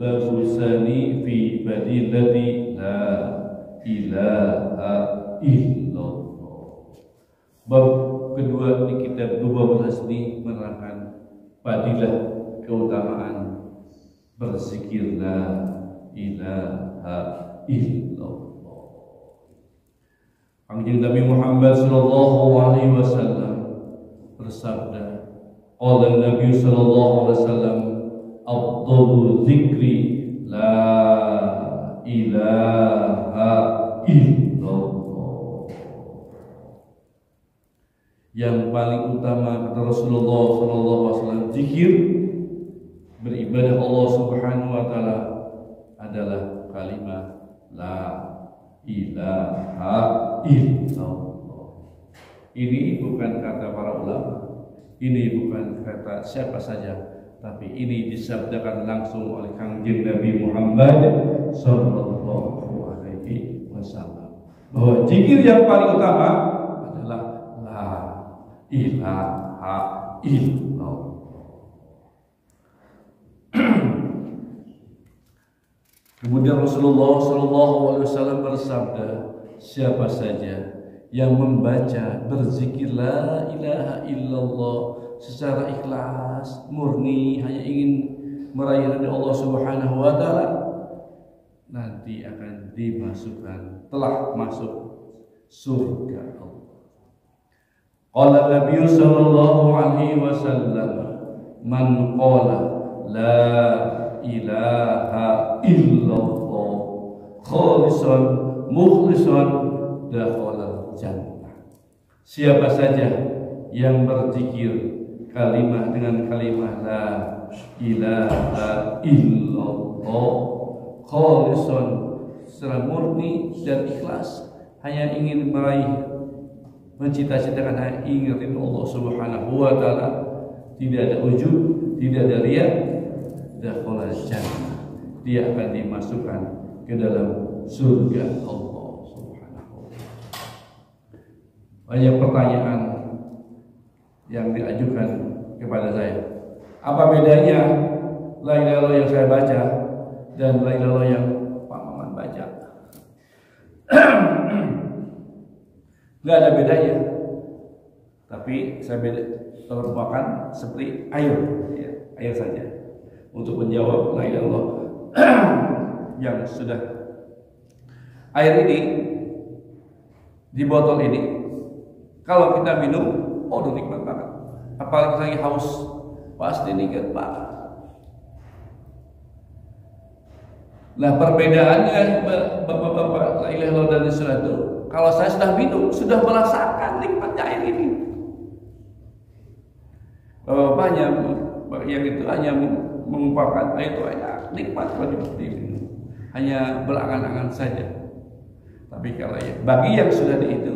bagusani fi badilati la ilaha illallah. Bab kedua di kitab 12 ini menerangkan fadilah keutamaan berzikir la ilaha illallah. Kanjeng Nabi Muhammad sallallahu alaihi wasallam bersabda, qala Nabi sallallahu alaihi wasallam, afdalu dzikri la ilaha illallah. Yang paling utama kata Rasulullah sallallahu alaihi wasallam, zikir beribadah Allah Subhanahu wa taala adalah kalimat la ilaha illallah. Ini bukan kata para ulama, ini bukan kata siapa saja, tapi ini disabdakan langsung oleh Kanjeng Nabi Muhammad sallallahu alaihi wasallam, bahwa zikir yang paling utama adalah la ilaha illallah. Kemudian Rasulullah SAW bersabda, siapa saja yang membaca berzikir la ilaha illallah secara ikhlas, murni, hanya ingin meraih ridha Allah Subhanahu wa taala, nanti akan dimasukkan, telah masuk surga Allah. Qala Nabi sallallahu alaihi wasallam, man qala la ilaha illallah khalisan mukhlisan dakhala jannah. Siapa saja yang berzikir kalimat dengan kalimat la ilaha illallah khalisan secara murni dan ikhlas, hanya ingin meraih, mencita-citakan, hanya ingin Allah Subhanahu wa taala, tidak ada ujub, tidak ada riya, dakhala jannah, dia akan dimasukkan ke dalam surga Allah Subhanahu wa taala. Banyak pertanyaan yang diajukan kepada saya. Apa bedanya la ilaha illallah yang saya baca dan la ilaha illallah yang Pak Maman baca? Enggak ada bedanya. Tapi saya merupakan seperti air, ya, air saja untuk menjawab la ilaha illallah yang sudah. Air ini di botol ini kalau kita minum, oh udah nikmat banget. Apalagi lagi haus, pasti nikmat banget. Nah, perbedaannya bapak-bapak la ilaha illallah dan Islam itu, kalau saya sudah minum, sudah merasakan nikmatnya air ini. Bapak-bapaknya yang itu hanya mengumpulkan air itu enak, nikmat kalau diminum, hanya berangan-angan saja. Tapi kalau ya, bagi yang sudah itu,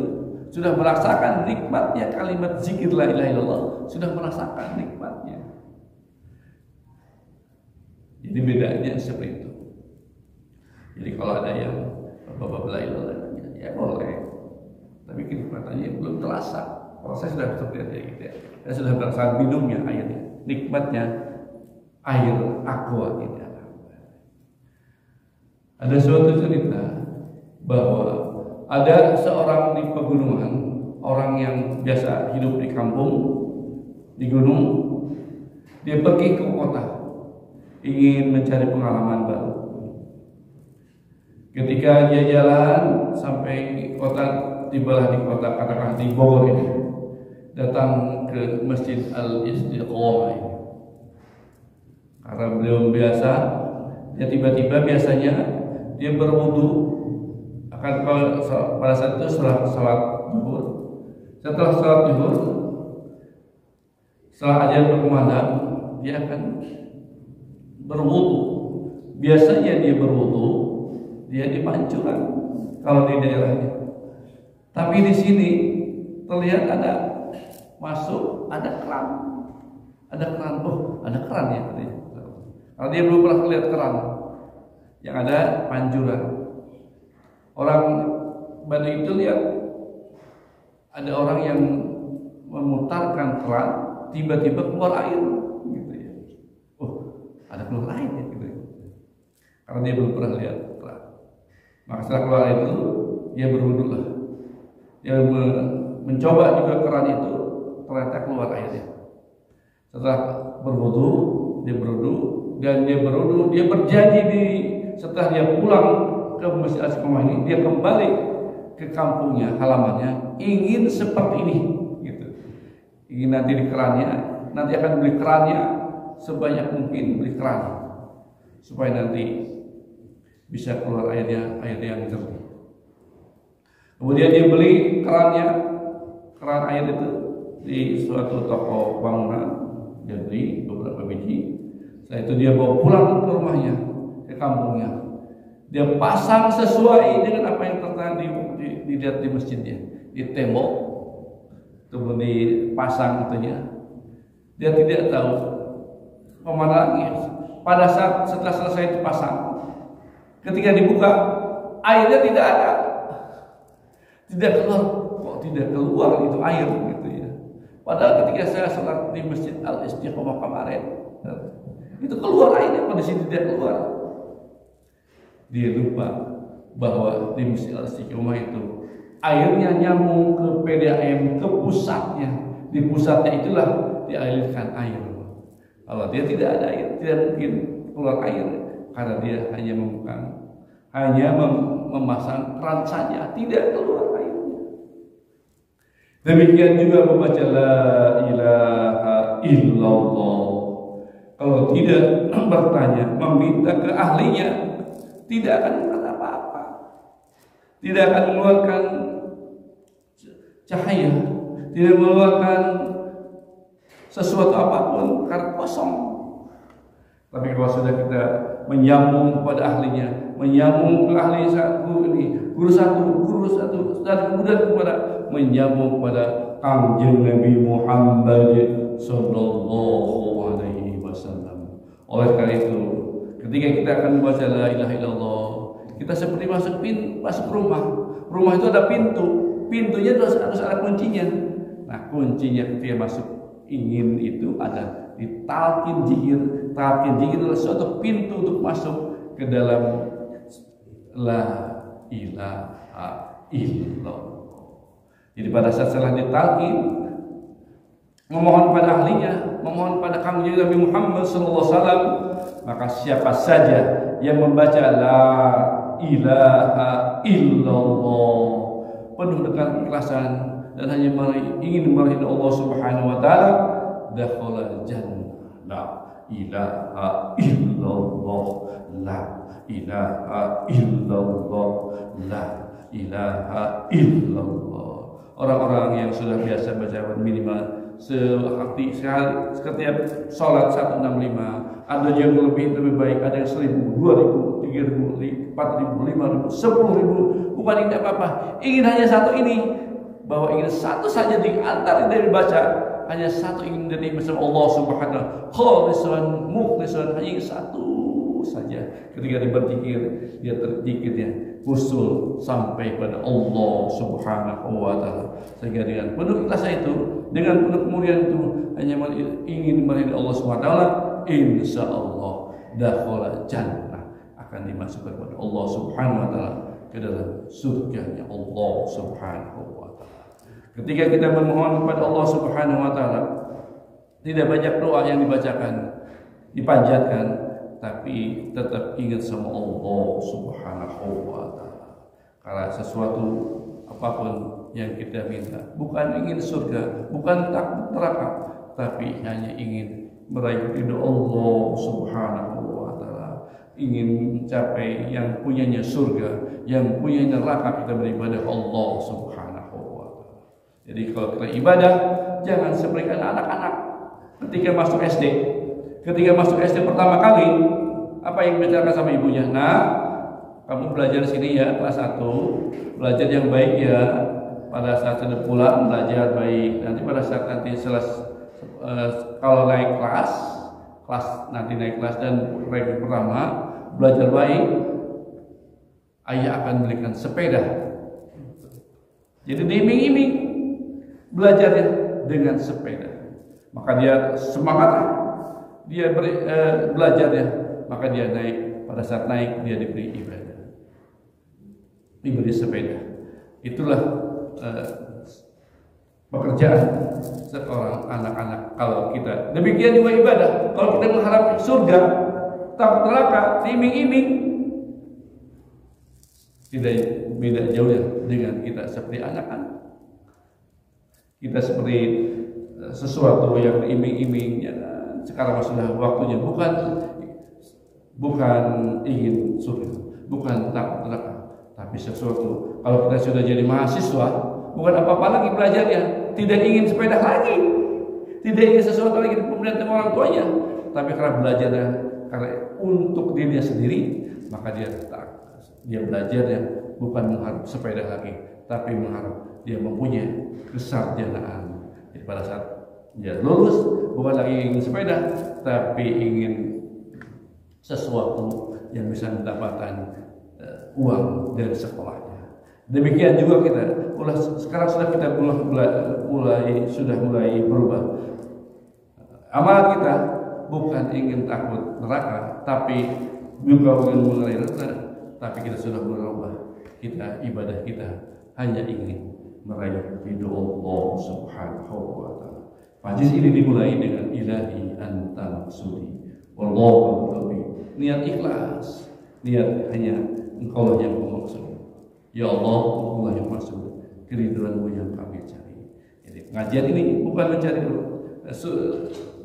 sudah merasakan nikmatnya kalimat zikir la ilaha illallah, sudah merasakan nikmatnya. Jadi bedanya seperti itu. Jadi kalau ada yang bapak la ilaha illallah, ya boleh, tapi kenikmatannya belum terasa. Kalau saya sudah seperti itu, ya, saya sudah merasakan minumnya airnya, nikmatnya air aqua ini. Ada suatu cerita bahwa ada seorang di pegunungan, orang yang biasa hidup di kampung, di gunung, dia pergi ke kota, ingin mencari pengalaman baru. Ketika dia jalan sampai kota, tibalah di kota, katakan di Bogor ini, datang ke Masjid Al-Istiqomah ini. Karena beliau biasa, dia tiba-tiba biasanya dia berwudu, akan pada saat itu setelah salat zuhur. Setelah salat zuhur, setelah azan berkumandang, dia akan berwudu. Biasanya dia berwudu, dia di pancuran kalau di daerahnya. Tapi di sini terlihat ada masuk, ada keran. Ada keran, oh ada keran ya katanya. Kalau dia belum pernah lihat keran, yang ada pancuran. Orang Baduy itu lihat ada orang yang memutarkan keran, tiba-tiba keluar air, gitu ya. Oh, ada keluar air ya, gitu ya. karena dia belum pernah lihat keran. Maka setelah keluar air itu dia berwudu lah. Dia mencoba juga keran itu, ternyata keluar airnya. Setelah berwudu, dia berjanji setelah dia pulang ke Masjid Al-Istiqomah ini, dia kembali ke kampungnya, halamannya, ingin seperti ini, gitu. Ingin nanti di kerannya, nanti akan beli kerannya sebanyak mungkin, beli keran supaya nanti bisa keluar air yang jernih. Kemudian dia beli keran air itu di suatu toko bangunan, dia beli beberapa biji. Setelah itu dia bawa pulang ke rumahnya, ke kampungnya. Dia pasang sesuai dengan apa yang tertera dilihat di masjidnya, di tembok, kemudian dipasang itunya. Dia tidak tahu kemana lagi. Pada saat setelah selesai dipasang, ketika dibuka, airnya tidak ada, tidak keluar. Kok tidak keluar itu air, gitu ya? Padahal ketika saya sholat di Masjid Al-Istiqomah kemarin, itu keluar airnya, pada sini tidak keluar. Dia lupa bahwa di Masjid Al-Istiqomah itu airnya nyambung ke PDAM, ke pusatnya. Di pusatnya itulah dialirkan air. Kalau dia tidak ada air, tidak mungkin keluar air, karena dia hanya memasang keran saja, tidak keluar airnya. Demikian juga membaca la ilaha illallah. Kalau tidak bertanya, meminta ke ahlinya, tidak akan berkata apa-apa, tidak akan mengeluarkan cahaya, tidak mengeluarkan sesuatu apapun, karena kosong. Tapi kalau sudah kita menyambung kepada ahlinya, menyambung ke ahli guru satu, dan kemudian kepada menyambung kepada Kanjeng Nabi Muhammad sallallahu alaihi wasallam. Oleh karena itu, ketika kita akan membaca la ilaha illallah, kita seperti masuk rumah. Rumah itu ada pintu, pintunya harus ada kuncinya. Nah, kuncinya ketika masuk ingin itu ada di talqin zikir. Talqin zikir adalah suatu pintu untuk masuk ke dalam la ilaha illallah. Jadi pada saat setelah ditalqin, memohon pada ahlinya, memohon pada Kanjeng Nabi Muhammad SAW, maka siapa saja yang membaca la ilaha illallah penuh dengan ikhlasan dan hanya ingin meridai Allah Subhanahu wa taala, dakhala jannah. La ilaha illallah, la ilaha illallah, la ilaha illallah. Orang-orang yang sudah biasa baca minimal setiap sholat 165, ada yang lebih baik, ada yang 1.000, 2.000, 3.000, 4.000, 5.000, 10.000, bukan ini apa-apa. Ingin hanya satu ini, bahwa ingin satu saja di antara yang dibaca, hanya satu ingin dari Allah Subhanahu, khalisan mukhlisan, hanya satu saja. Ketika dia berzikir, dia terzikirnya usul sampai pada Allah Subhanahu wa taala. Sehingga dengan penuh ikhlas itu, dengan penuh kemuliaan itu, hanya ingin meridai Allah Subhanahu wa taala, insyaallah dakhala jannah, akan dimasukkan kepada Allah Subhanahu wa taala ke dalam surganya Allah Subhanahu wa taala. Ketika kita memohon kepada Allah Subhanahu wa taala, tidak banyak doa yang dibacakan, dipanjatkan, tapi tetap ingat sama Allah Subhanahu wa taala. Karena sesuatu apapun yang kita minta, bukan ingin surga, bukan takut neraka, tapi hanya ingin meraih ridho Allah Subhanahu wa taala, ingin mencapai yang punyanya surga, yang punyanya neraka, kita beribadah Allah Subhanahu wa taala. Jadi kalau kita ibadah, jangan seperti anak-anak ketika masuk SD. Ketika masuk SD pertama kali, apa yang dibicarakan sama ibunya? Nah, kamu belajar sini ya, kelas 1, belajar yang baik ya. Pada saat sudah pulang belajar baik. Nanti pada saat nanti kalau naik kelas nanti naik kelas dan ranking pertama, belajar baik, ayah akan belikan sepeda. Jadi diiming-iming belajarnya dengan sepeda. Maka dia semangat, dia belajarnya, maka dia naik pada saat naik dia diberi ibadah, diberi sepeda. Itulah pekerjaan seorang anak-anak. Kalau kita demikian juga ibadah, kalau kita mengharap surga, takut neraka, diiming-iming, tidak beda jauhnya dengan kita seperti anak-anak. Kita seperti sesuatu yang diiming-iming, ya, sekarang sudah waktunya, bukan ingin surga, bukan takut neraka, tapi sesuatu. Kalau kita sudah jadi mahasiswa, bukan apa-apa lagi belajarnya, tidak ingin sepeda lagi, tidak ingin sesuatu lagi pemerintahan orang tuanya, tapi karena belajarnya karena untuk dirinya sendiri, maka dia belajarnya bukan mengharap sepeda lagi, tapi mengharap dia mempunyai kesarjanaan. Jadi pada saat dia lulus, bukan lagi ingin sepeda, tapi ingin sesuatu yang bisa mendapatkan uang dari sekolahnya. Demikian juga kita, sekarang sudah kita mulai berubah. Amalan kita bukan ingin takut neraka, tapi juga ingin mengenai neraka, tapi kita sudah berubah. Kita ibadah kita hanya ingin meraih ridho Allah Subhanahu wa taala. Majlis ini dimulai dengan ilahi anta maksudi, wallahu a'lam. Niat ikhlas, niat hanya Engkau yang maksud. Ya Allah, Engkau yang maksud, keridhaan-Mu yang kami cari. Jadi pengajian ini bukan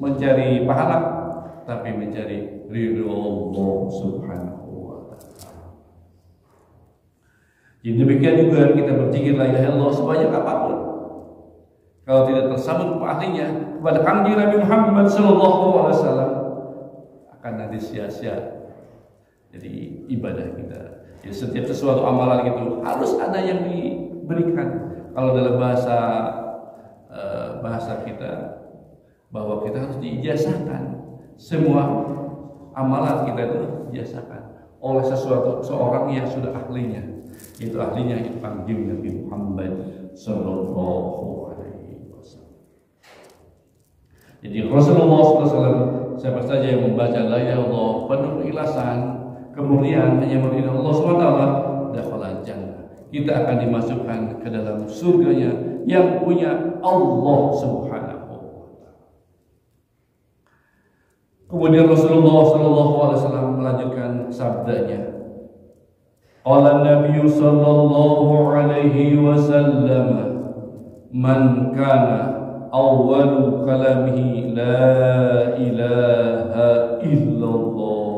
mencari pahala, tapi mencari ridho Allah Subhanahu wa taala. Jadi demikian juga kita berzikir la ilaha illallah sebanyak apapun, kalau tidak tersambung ahlinya kepada Kanjeng Nabi Muhammad sallallahu alaihi wasallam, akan ada sia-sia. Jadi ibadah kita, jadi setiap sesuatu amalan itu harus ada yang diberikan. Kalau dalam bahasa kita, bahwa kita harus diijazahkan. Semua amalan kita itu diijazahkan oleh seorang yang sudah ahlinya. Itu ahlinya itu Kanjeng Nabi Muhammad sallallahu alaihi wasallam. Jadi Rasulullah SAW, siapa saja yang membaca la ilaha illallah penuh keikhlasan, kemuliaan hanya meridai Allah SWT, dakhala jannah. Kita akan dimasukkan ke dalam surganya yang punya Allah Subhanahu wa taala. Kemudian Rasulullah SAW melanjutkan sabdanya. Qala Nabi sallallahu alaihi wasallam, man kana awwalu kalamihi la ilaha illallah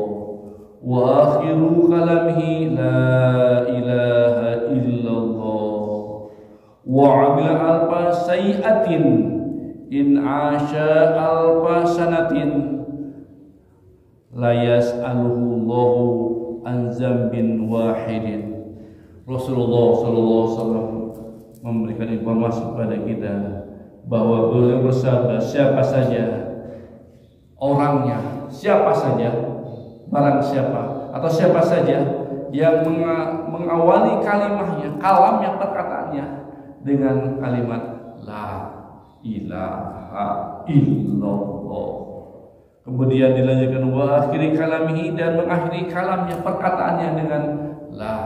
wa akhiru kalamihi la ilaha illallah wa amila alfa sayi'atin in asha alfa sanatin la yas'aluhu Allahu an zambin wahidin. Rasulullah SAW memberikan informasi kepada kita bahwa beliau bersabda, siapa saja orangnya, siapa saja, barang siapa atau siapa saja yang mengawali kalimahnya, kalamnya, perkataannya dengan kalimat la ilaha illallah, kemudian dilanjutkan wa akhiri kalamihi, dan mengakhiri kalamnya, perkataannya dengan la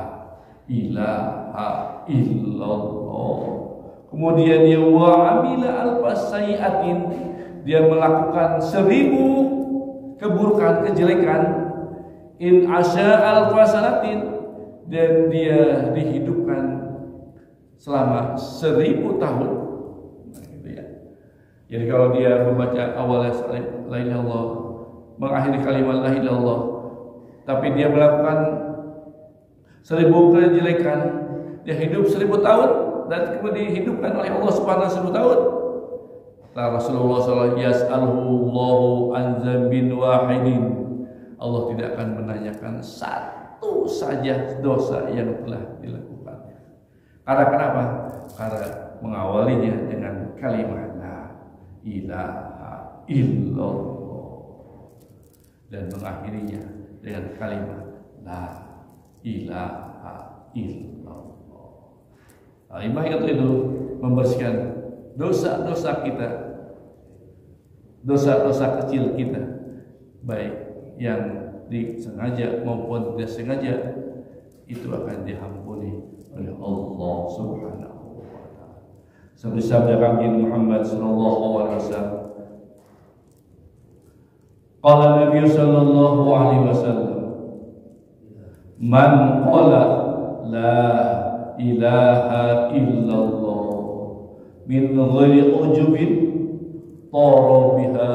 ilaha illallah. Kemudian dia wa amila alfa sayi'atin, dia melakukan 1000 keburukan, kejelekan, in asya alfa sanatin, dan dia dihidupkan selama 1000 tahun. Nah, gitu ya. Jadi kalau dia membaca awalnya la ilaha illallah, mengakhiri kalimat la ilaha illallah, tapi dia melakukan 1000 kejelekan, dia hidup 1000 tahun dan kemudian dihidupkan oleh Allah Subhanahu wa taala 1000 tahun. Rasulullah SAW yas'aluhu an dzambin wahidin, Allah tidak akan menanyakan satu saja dosa yang telah dilakukannya. Karena kenapa? Karena mengawalinya dengan kalimat la ilaha illallah dan mengakhirinya dengan kalimat la ilaha illallah. Kalimat itu membersihkan dosa-dosa kita, dosa-dosa kecil kita, baik yang disengaja maupun tidak sengaja, itu akan diampuni oleh Allah Subhanahu wa taala. Seperti sabda Nabi Muhammad sallallahu alaihi wasallam, qala Nabi sallallahu alaihi wasallam, man qala la ilaha illallah min ghairi ujubin tara biha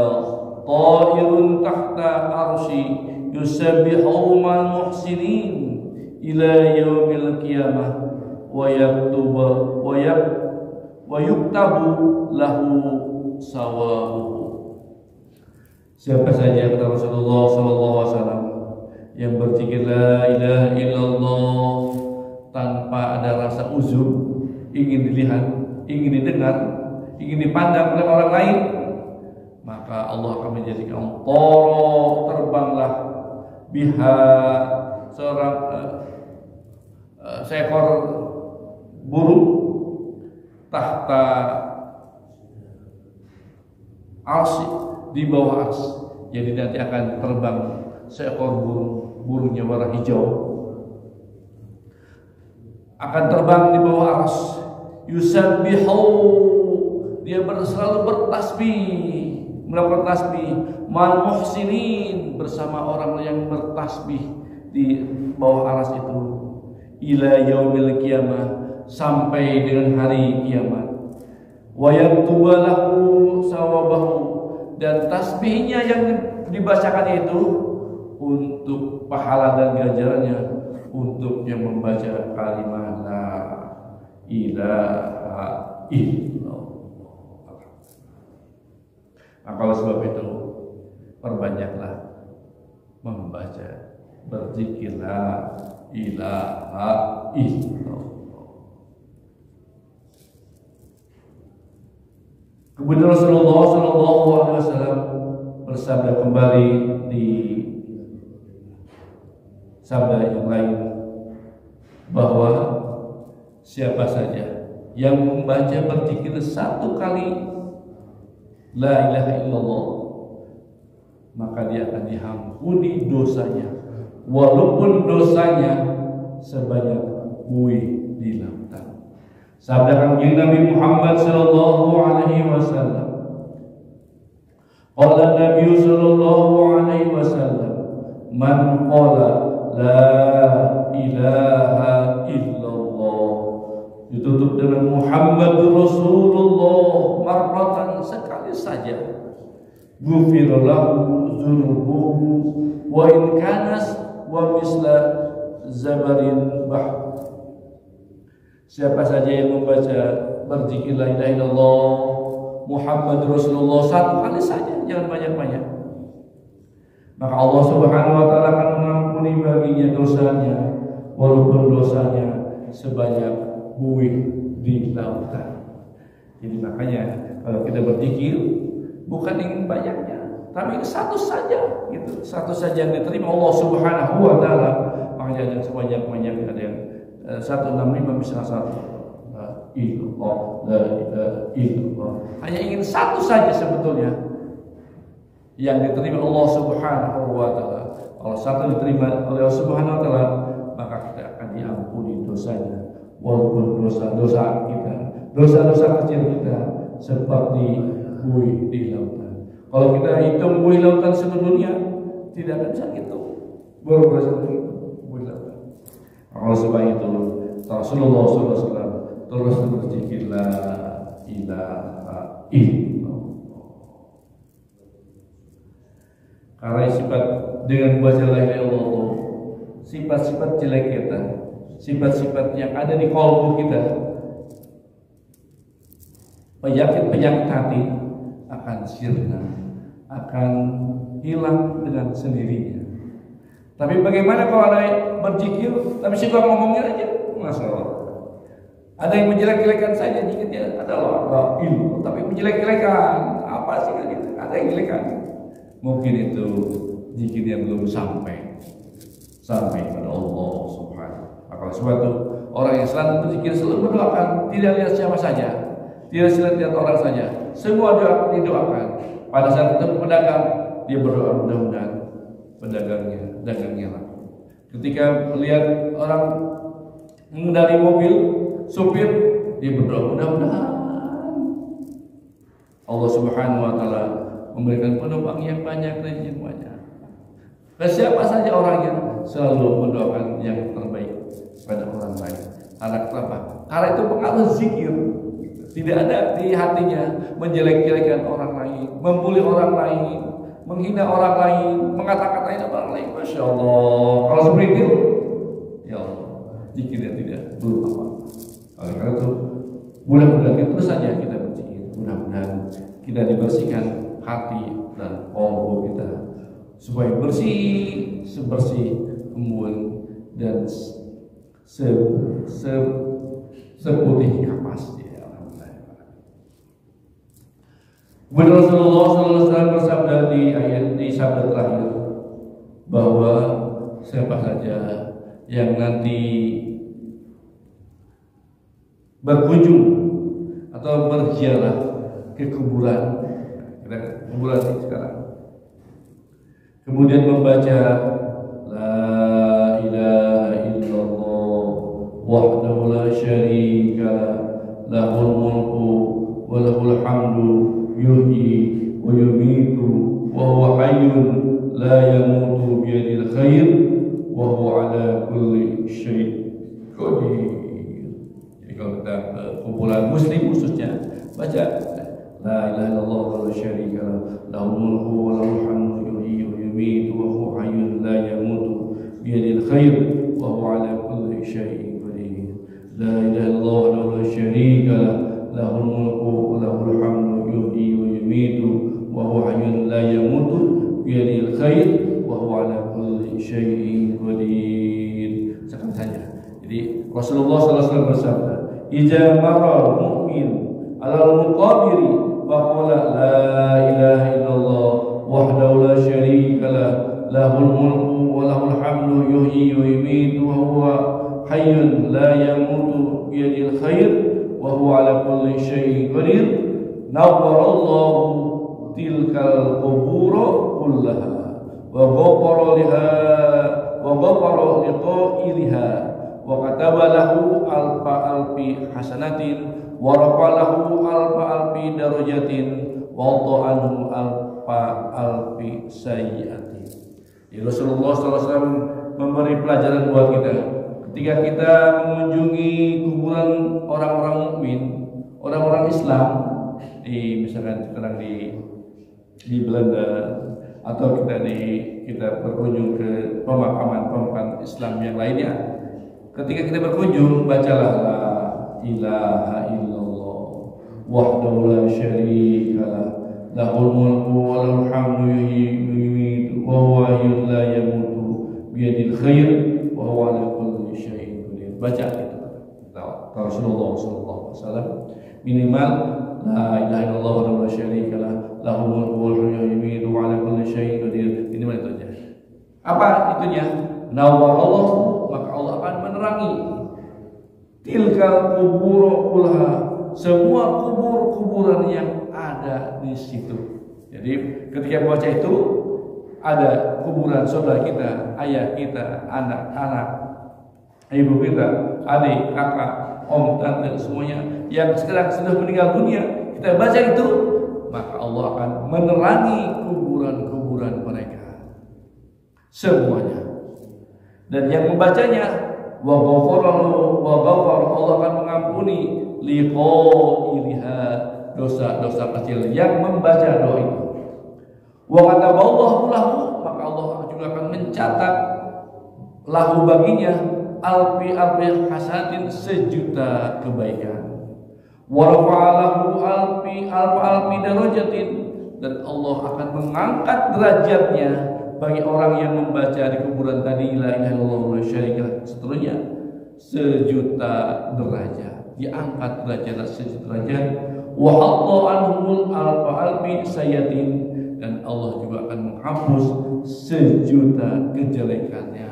ta'irun tahta arsy yusabbihu mal muhsinin ila yaumil qiyamah wa yuktabu lahu sawabuhu. Siapa saja, kata Rasulullah sallallahu alaihi wasallam, yang berzikir la ilaha illallah tanpa ada rasa uzur, ingin dilihat, ingin didengar, ingin dipandang oleh orang lain, maka Allah akan menjadikan terbanglah biha seekor burung tahta arsy, di bawah arsy. Jadi nanti akan terbang seekor burungnya warna hijau, akan terbang di bawah arsy. Yusabbihu, dia selalu bertasbih, melakukan tasbih, mal muhsinin, bersama orang yang bertasbih di bawah arsy itu, ila yaumil qiyamah, sampai dengan hari kiamat. Wa yaktubalahu sawabahu, dan tasbihnya yang dibacakan itu untuk pahala dan ganjarannya untuk yang membaca kalimat la ilaha illallah. Maka oleh sebab itu perbanyaklah membaca, berzikir la ilaha illallah. Kemudian Rasulullah sallallahu alaihi wasallam bersabda kembali di sabda yang lain bahwa siapa saja yang membaca berzikir satu kali la ilaha illallah, maka dia akan diampuni dosanya, walaupun dosanya sebanyak buih di lautan. Sabda Kanjeng Nabi Muhammad sallallahu alaihi wasallam, qala Nabi sallallahu alaihi wasallam, man qala la ilaha illallah, ditutup dengan Muhammadur Rasulullah marratan, sekali saja, ghufira lahu dzunubuhu wa in kanas wa misla zabarin bahr. Siapa saja yang membaca berzikir la ilaha illallah Muhammadur Rasulullah satu kali saja, jangan banyak-banyak, maka Allah Subhanahu wa taala akan mengampuni baginya dosanya, walaupun dosanya sebanyak buih di lautan. Jadi makanya kalau kita berzikir bukan ingin banyaknya, tapi satu saja, gitu, satu saja yang diterima Allah Subhanahu wa taala. Makanya jangan sebanyak-banyaknya, ada yang 165 misalnya satu illallah, la ilaha illallah, hanya ingin satu saja sebetulnya yang diterima Allah Subhanahu wa taala. Kalau satu diterima oleh Allah Subhanahu wa taala, maka kita akan diampuni dosanya, walaupun dosa-dosa kita, dosa-dosa kecil kita seperti buih di lautan. Kalau kita hitung buih lautan seluruh dunia, tidak akan bisa hitung berapa buih lautan. Oleh sebab itu Rasulullah SAW terus berzikir la ilaha illallah. Karena sifat dengan membaca la ilaha illallah, sifat-sifat jelek kita, sifat-sifat yang ada di kalbu kita, penyakit-penyakit hati akan sirna, akan hilang dengan sendirinya. Tapi bagaimana kalau ada berzikir tapi suka ngomongnya aja, masalah. Ada yang menjelek-jelekan saja zikirnya adalah ilmu, tapi menjelek-jelekan apa sih kan gitu? Ada yang jelekan. Mungkin itu zikirnya belum sampai pada Allah Subhanahu. Maka suatu orang yang selalu berzikir, selalu berdoakan, tidak lihat siapa saja, tidak lihat orang saja, semua doa didoakan. Pada saat ketemu pedagang, dia berdoa mudah-mudahan dagangnya laku. Ketika melihat orang mengendarai mobil, supir, dia berdoa, mudah-mudahan Allah Subhanahu wa taala memberikan penumpang yang banyak, rezeki yang banyak. Dan siapa saja orang yang selalu mendoakan yang terbaik pada orang lain. Karena kenapa? Karena itu pengaruh zikir. Tidak ada di hatinya menjelek-jelekan orang lain, membuli orang lain, menghina orang lain, mengata-katain orang lain. Masya Allah. Kalau seperti itu, ya Allah, zikirnya tidak belum apa. Oleh karena itu, mudah-mudahan terus saja kita berzikir. Mudah-mudahan kita dibersihkan hati dan kolbu kita supaya bersih sebersih embun dan seputih kapas. Kemudian Rasulullah SAW bersabda di sabda terakhir bahwa siapa saja yang nanti berkunjung atau berziarah ke kuburan sekarang, kemudian membaca La ilaha illallah wahdahu la syarika lahul mulku wa lahul hamdu yuhyi wa yumitu wa huwa hayyun la yamutu biyadil khair wa huwa ala kulli syai'in qadir. Jadi kalau kita kumpulan muslim khususnya baca La ilaha illallah wa la syarika lahul mulku wa lahul hamdu yuhyi wa yumitu wa huwa hayyun la yamutu biyadil khair wa huwa ala kulli syai'in qadir. La ilaha illallah wa la syarika lahul mulku wa lahul hamdu yuhyi wa yumitu wa huwa hayyun la yamutu biyadil khair wa huwa ala kulli syai'in qadir. Sekarang saja. Jadi Rasulullah SAW bersabda, "Idza maral mu'min 'alal muqabiri wa qala la ilaha illallah wahdahu la syarika lahul mulku wa lahul hamdu yuhyi wa yumitu wa huwa hayyun la yamutu biyadil khair wa huwa ala kulli syai'in qadir." Nawwarallahu tilkal qubura kullaha wa ghafara liqa'iliha wa kataba lahu alfa alfi hasanatin wa rafalahu alfa alfi darajatin wa ta'anhu alfa alfi sayyiatin. Ya, Rasulullah SAW memberi pelajaran buat kita ketika kita mengunjungi kuburan orang-orang mukmin, orang-orang Islam, misalkan sekarang di Belanda atau kita berkunjung ke pemakaman Islam yang lainnya. Ketika kita berkunjung, bacalah la ilaha illallah wahdahu la syarika lahul mulku wa lahul hamdu yuhyi wa yumiitu wa huwa hayyun la yamutu biyadil khair wa huwa ala kulli syai'in qadir. Baca itu Rasulullah SAW minimal la ilaha illallah wa la syarika lahul mulku wa lahul yumiitu wa ala kulli syai'in qadir. Ini mana itu aja. Apa itunya? Nawwarallahu, maka Allah akan menerangi tilkal qubur kulha, semua kuburan yang ada di situ. Jadi ketika baca itu ada kuburan saudara kita, ayah kita, anak-anak, ibu kita, adik, kakak, om, tante, semuanya yang sekarang sudah meninggal dunia. Kita baca itu, maka Allah akan menerangi kuburan-kuburan mereka semuanya. Dan yang membacanya wa ghafara Allah akan mengampuni liqa'iliha, dosa-dosa kecil yang membaca doa itu. Wa kataballahu lahu, maka Allah juga akan mencatat lahu baginya alfi hasanatin, 1.000.000 kebaikan. Wa rafa'alahu alfi darajatin, dan Allah akan mengangkat derajatnya bagi orang yang membaca di kuburan tadi la ilaha illallah wa la syarika seterusnya 1.000.000 derajat, diangkat derajat 1.000.000 derajat. Wa hatta anhumul alfi sayyatin, dan Allah juga akan menghapus 1.000.000 kejelekannya.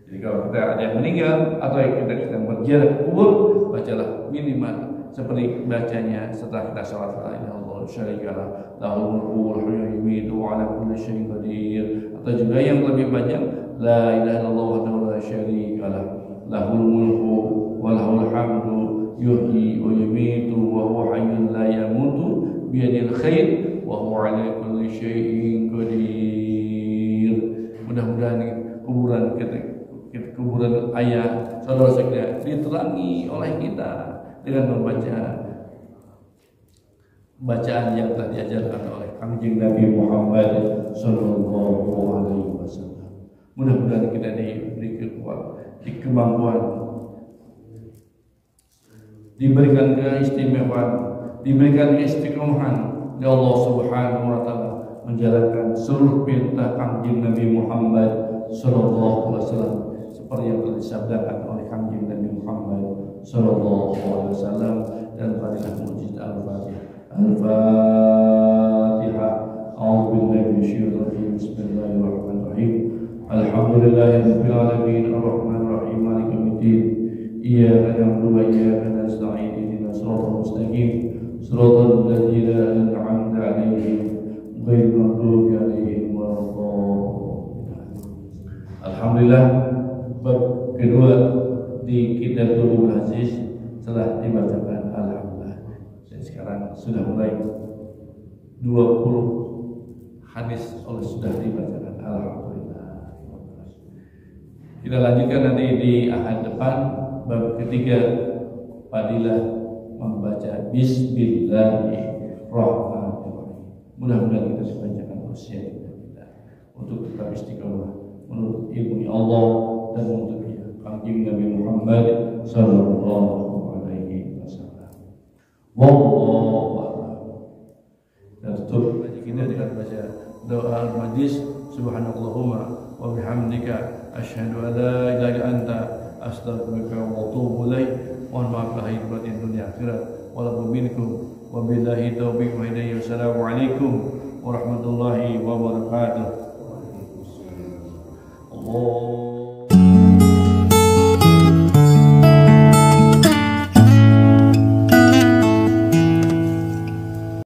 Jadi kalau kita ada yang meninggal atau yang kita sedang berziarah kubur, bacalah minimal seperti bacanya setelah kita sholat la ilaha illallah syarika lahul mulku wa lahul yumiitu wa ala kulli syai'in qadir. atau juga yang lebih banyak la ilaha illallah wahdahu la syarikalah lahul mulku wa lahul hamdu yuhyi wa yumiitu wa huwa hayyun la yamutu biyadil khair wa huwa ala kulli syai'in qadir. Mudah-mudahan kuburan ayah saudara sekalian diterangi oleh kita dengan membaca bacaan yang telah diajarkan oleh Kanjeng Nabi Muhammad sallallahu alaihi wasallam. Mudah-mudahan kita diberi kemampuan, diberikan keistimewaan, diberikan keistiqomahan oleh Allah Subhanahu wa taala menjalankan seluruh perintah Kanjeng Nabi Muhammad sallallahu alaihi wasallam seperti yang telah disabdakan oleh Kanjeng Nabi Muhammad sallallahu alaihi wasallam dan fadilah mujizat Al-Fatihah. Al-Fatihah. A'udzu billahi minasyaitonir rajim. Bismillahirrahmanirrahim. Alhamdulillahirabbil alamin arrahmanir rahim maliki yaumiddin. Iyyaka na'budu wa iyyaka nasta'in ihdinas siratal mustaqim siratal ladzina an'amta 'alaihim ghairil maghdubi 'alaihim waladdallin. Alhamdulillah, bab kedua di Kitabul Aziz telah dibacakan. Alhamdulillah. Dan sekarang sudah mulai 20 hadis sudah dibacakan. Alhamdulillah. Kita lanjutkan nanti di ahad depan bab ketiga, fadilah membaca Bismillahirrahmanirrahim. Mudah-mudahan kita sepanjang usia kita untuk tetap istiqomah menurut ilmu Allah dan untuk Kanjeng Nabi Muhammad sallallahu alaihi wasallam. Wallahu a'lam. Dan tutup kita dengan baca doa al-majlis. Subhanallahumma wa bihamdika asyhadu an la ilaha illa anta astaghfiruka wa atubu ilaik. Mohon maaf lahir batin dunia akhirat. Walakum minkum wa billahi taufiq wa hidayah. Wassalamualaikum warahmatullahi wabarakatuh.